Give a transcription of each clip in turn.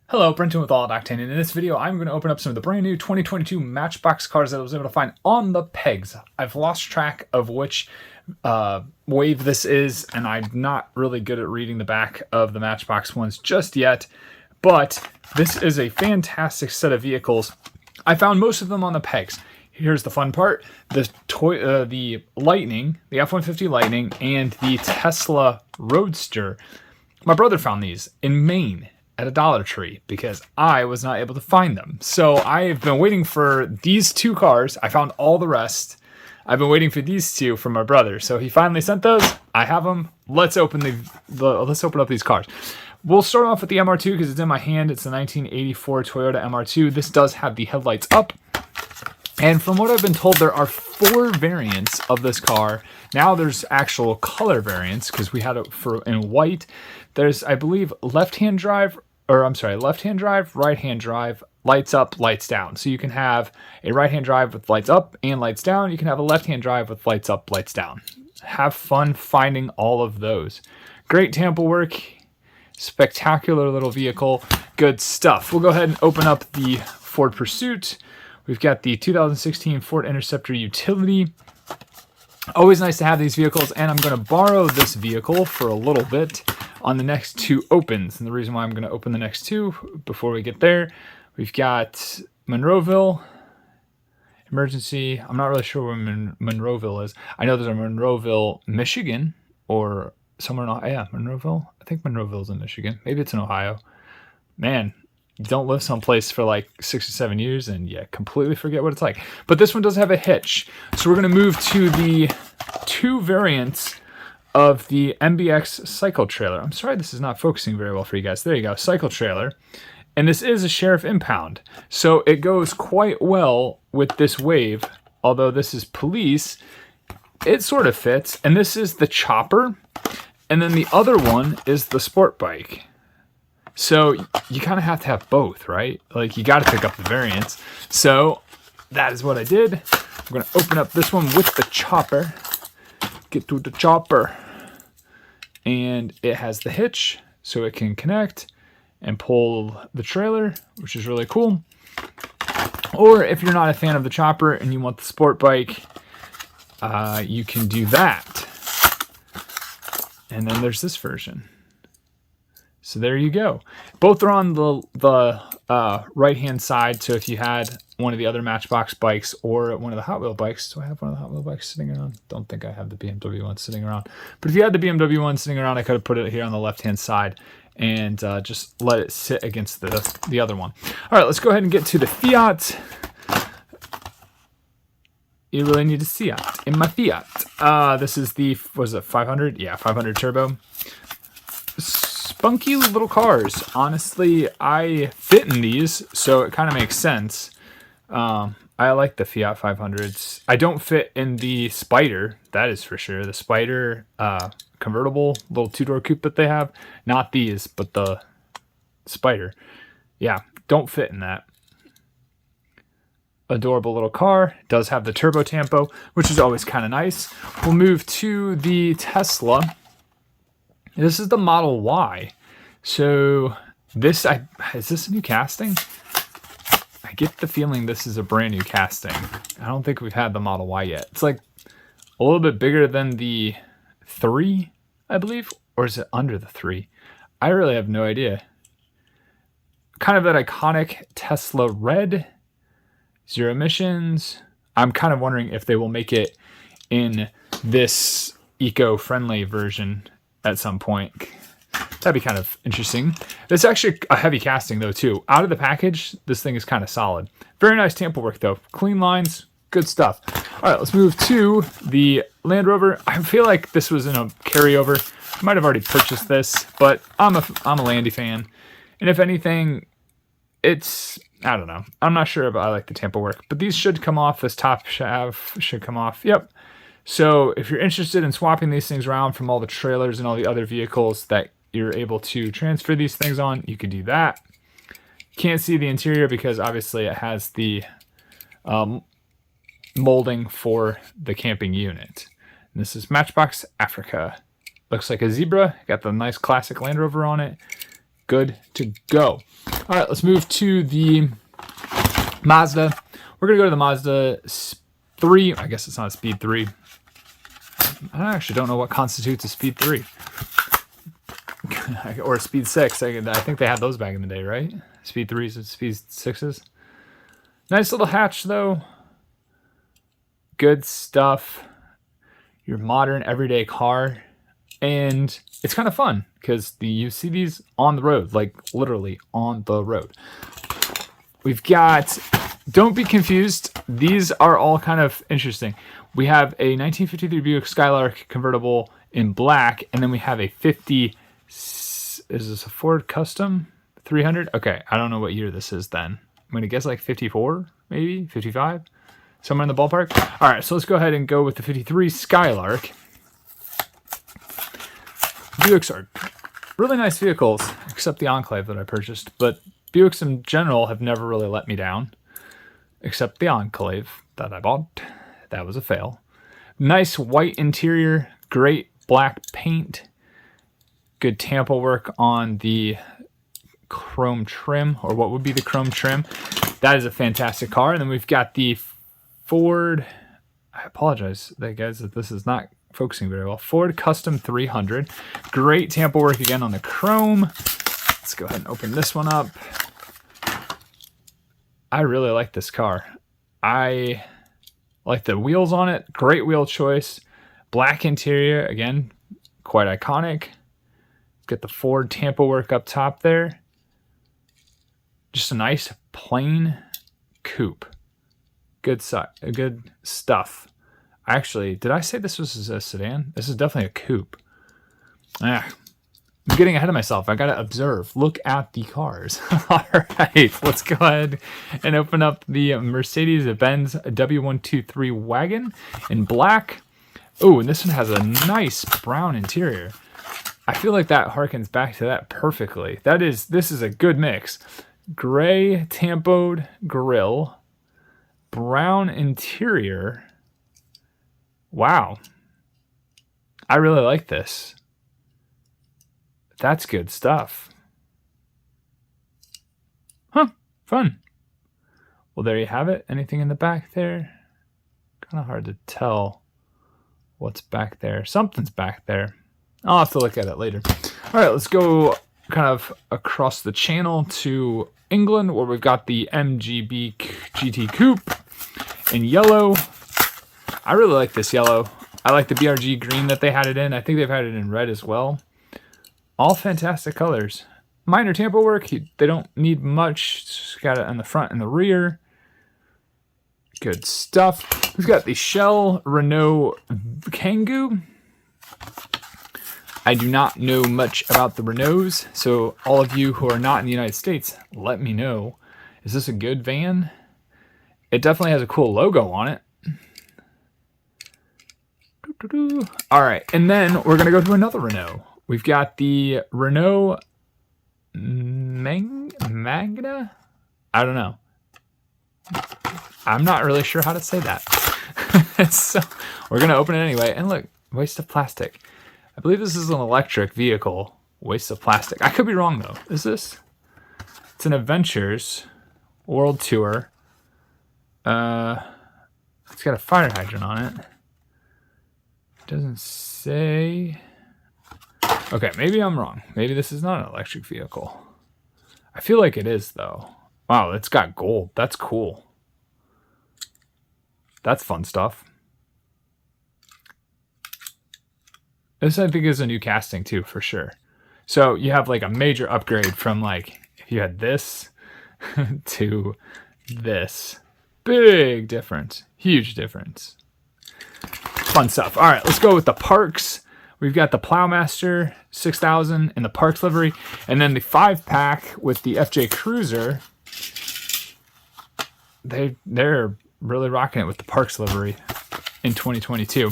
Hello, Brenton with All Octane, and in this video I'm going to open up some of the brand new 2022 Matchbox cars that I was able to find on the pegs. I've lost track of which wave this is, and I'm not really good at reading the back of the Matchbox ones just yet, but this is a fantastic set of vehicles. I found most of them on the pegs. Here's the fun part: the Lightning, the F-150 Lightning, and the Tesla Roadster. My brother found these in Maine at a Dollar Tree because I was not able to find them. So I've been waiting for these two cars. I found all the rest. I've been waiting for these two from my brother. So he finally sent those. I have them. Let's open let's open up these cars. We'll start off with the MR2 because it's in my hand. It's a 1984 Toyota MR2. This does have the headlights up. And from what I've been told, there are 4 variants of this car. Now there's actual color variants because we had it in white. There's, I believe, left-hand drive, right-hand drive, lights up, lights down. So you can have a right-hand drive with lights up and lights down. You can have a left-hand drive with lights up, lights down. Have fun finding all of those. Great tampo work. Spectacular little vehicle. Good stuff. We'll go ahead and open up the Ford Pursuit. We've got the 2016 Ford Interceptor Utility. Always nice to have these vehicles, and I'm going to borrow this vehicle for a little bit on the next 2 opens. And the reason why I'm going to open the next 2 before we get there, we've got Monroeville, emergency. I'm not really sure where Monroeville is. I know there's a Monroeville, Michigan, or somewhere in Ohio. Yeah, Monroeville. I think Monroeville's in Michigan. Maybe it's in Ohio. Man, you don't live someplace for like 6 or 7 years and you completely forget what it's like. But this one does have a hitch. So we're going to move to the 2 variants of the MBX cycle trailer. I'm sorry this is not focusing very well for you guys. There you go, cycle trailer. And this is a Sheriff Impound. So it goes quite well with this wave. Although this is police, it sort of fits. And this is the chopper. And then the other one is the sport bike. So you kind of have to have both, right? Like, you got to pick up the variants. So that is what I did. I'm going to open up this one with the chopper. Get to the chopper. And it has the hitch, so it can connect and pull the trailer, which is really cool. Or if you're not a fan of the chopper and you want the sport bike, you can do that. And then there's this version. So there you go. Both are on the right-hand side. So if you had one of the other Matchbox bikes or one of the Hot Wheel bikes, do I have one of the Hot Wheel bikes sitting around? Don't think I have the BMW one sitting around. But if you had the BMW one sitting around, I could have put it here on the left-hand side and just let it sit against the other one. All right, let's go ahead and get to the Fiat. You really need a Fiat in my Fiat. This is the, was it 500? Yeah, 500 turbo. Spunky little cars. Honestly, I fit in these, so it kind of makes sense. I like the Fiat 500s. I don't fit in the Spider, that is for sure. The Spider convertible, little 2-door coupe that they have. Not these, but the Spider. Yeah, don't fit in that. Adorable little car. It does have the turbo tampo, which is always kind of nice. We'll move to the Tesla. This is the Model Y. So this, is this a new casting? I get the feeling this is a brand new casting. I don't think we've had the Model Y yet. It's like a little bit bigger than the 3, I believe. Or is it under the 3? I really have no idea. Kind of that iconic Tesla red. 0 emissions. I'm kind of wondering if they will make it in this eco-friendly version at some point. That'd be kind of interesting. It's actually a heavy casting though too. Out of the package, this thing is kind of solid. Very nice tampo work though. Clean lines, good stuff. All right, let's move to the Land Rover. I feel like this was in a carryover. I might have already purchased this, but I'm a Landy fan. And if anything, it's, I don't know. I'm not sure, but I like the tampo work. But these should come off. This top shaft should come off. Yep. So if you're interested in swapping these things around from all the trailers and all the other vehicles that you're able to transfer these things on, you could do that. Can't see the interior because obviously it has the molding for the camping unit. And this is Matchbox Africa. Looks like a zebra. Got the nice classic Land Rover on it. Good to go. All right, let's move to the Mazda. We're going to go to the Mazda 3. I guess it's not a Speed 3. I actually don't know what constitutes a Speed 3. Or a Speed 6. I think they had those back in the day, right? Speed 3s and Speed 6s. Nice little hatch, though. Good stuff. Your modern, everyday car. And it's kind of fun because you see these on the road, like literally on the road. We've got, don't be confused, these are all kind of interesting. We have a 1953 Buick Skylark convertible in black, and then we have a 50, is this a Ford Custom 300? Okay, I don't know what year this is then. I'm going to guess like 54, maybe 55, somewhere in the ballpark. All right, so let's go ahead and go with the 53 Skylark. Buicks are really nice vehicles, except the Enclave that I purchased, but Buicks in general have never really let me down, except the Enclave that I bought. That was a fail. Nice white interior, great black paint, good Tampa work on the chrome trim, or what would be the chrome trim. That is a fantastic car. And then we've got the Ford, I apologize, guys, that this is not focusing very well. Ford Custom 300. Great Tampa work again on the chrome. Let's go ahead and open this one up. I really like this car. I like the wheels on it. Great wheel choice. Black interior, again, quite iconic. Get the Ford Tampa work up top there. Just a nice plain coupe. Good stuff. Actually, did I say this was a sedan? This is definitely a coupe. I'm getting ahead of myself. I gotta observe. Look at the cars. All right, let's go ahead and open up the Mercedes-Benz W123 wagon in black. Oh, and this one has a nice brown interior. I feel like that harkens back to that perfectly. This is a good mix. Gray tampoed grille, brown interior. Wow. I really like this. That's good stuff. Huh. Fun. Well, there you have it. Anything in the back there? Kind of hard to tell what's back there. Something's back there. I'll have to look at it later. All right, let's go kind of across the channel to England, where we've got the MGB GT Coupe in yellow. I really like this yellow. I like the BRG green that they had it in. I think they've had it in red as well. All fantastic colors. Minor Tampa work. They don't need much. Just got it on the front and the rear. Good stuff. We've got the Shell Renault Kangoo. I do not know much about the Renaults, so all of you who are not in the United States, let me know. Is this a good van? It definitely has a cool logo on it. All right, and then we're going to go to another Renault. We've got the Renault Magna? I don't know. I'm not really sure how to say that. So we're going to open it anyway. And look, waste of plastic. I believe this is an electric vehicle. Waste of plastic. I could be wrong, though. Is this? It's an Adventures World Tour. It's got a fire hydrant on it. Doesn't say. Okay, maybe I'm wrong. Maybe this is not an electric vehicle. I feel like it is, though. Wow, it's got gold. That's cool. That's fun stuff. This, I think, is a new casting, too, for sure. So you have, like, a major upgrade from, like, if you had this to this. Big difference. Huge difference. Fun stuff. All right, let's go with the Parks. We've got the Plowmaster 6000 in the Parks livery. And then the 5-pack with the FJ Cruiser. They're really rocking it with the Parks livery in 2022.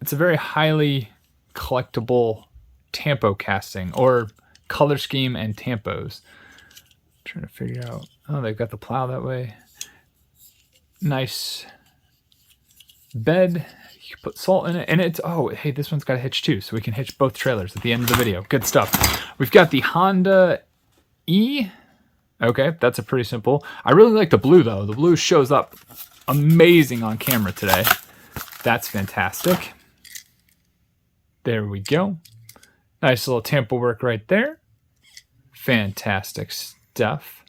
It's a very highly collectible tampo casting, or color scheme and tampos. I'm trying to figure out. Oh, they've got the plow that way. Nice bed, You can put salt in it, and it's, oh, hey, this one's got a hitch too, so we can hitch both trailers at the end of the video. Good stuff. We've got the Honda E. Okay, that's a pretty simple. I really like the blue, though. The blue shows up amazing on camera today. That's fantastic. There we go. Nice little tamper work right there. Fantastic stuff.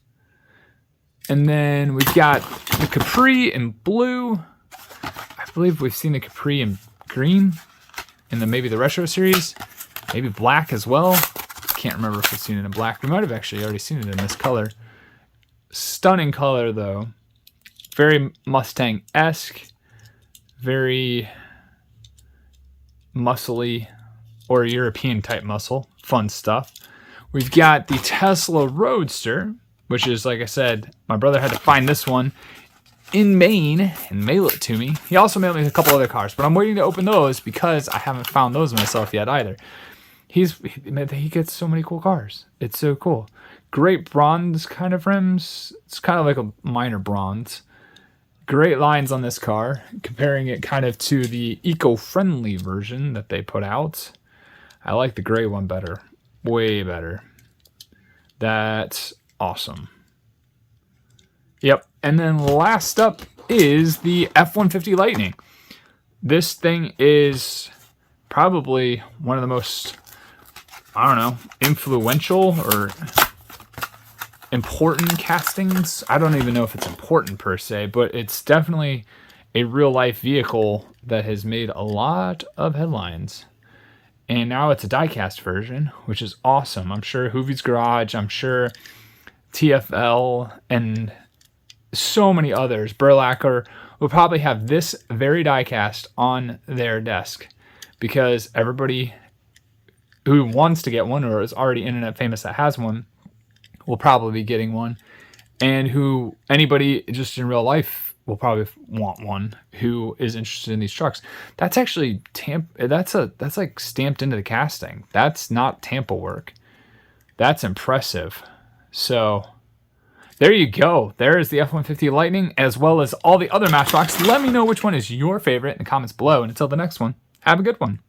And then we've got the Capri in blue. I believe we've seen the Capri in green in maybe the retro series. Maybe black as well. Can't remember if we've seen it in black. We might have actually already seen it in this color. Stunning color, though. Very Mustang-esque. Very muscly, or European type muscle. Fun stuff. We've got the Tesla Roadster, which is, like I said, my brother had to find this one in Maine and mail it to me. He also mailed me a couple other cars, but I'm waiting to open those because I haven't found those myself yet either. He gets so many cool cars. It's so cool. Great bronze kind of rims. It's kind of like a minor bronze. Great lines on this car, comparing it kind of to the eco-friendly version that they put out. I like the gray one better. Way better. That's awesome. Yep. And then last up is the F-150 Lightning. This thing is probably one of the most, I don't know, influential or important castings. I don't even know if it's important per se, but it's definitely a real life vehicle that has made a lot of headlines. And now it's a diecast version, which is awesome. I'm sure Hoovie's Garage, I'm sure TFL, and so many others, Burlacker, will probably have this very diecast on their desk because everybody who wants to get one or is already internet famous that has one will probably be getting one, and who anybody just in real life will probably want one who is interested in these trucks. That's actually that's like stamped into the casting. That's not Tampa work. That's impressive. So there you go. There is the F-150 Lightning, as well as all the other Matchbox. Let me know which one is your favorite in the comments below. And until the next one, have a good one.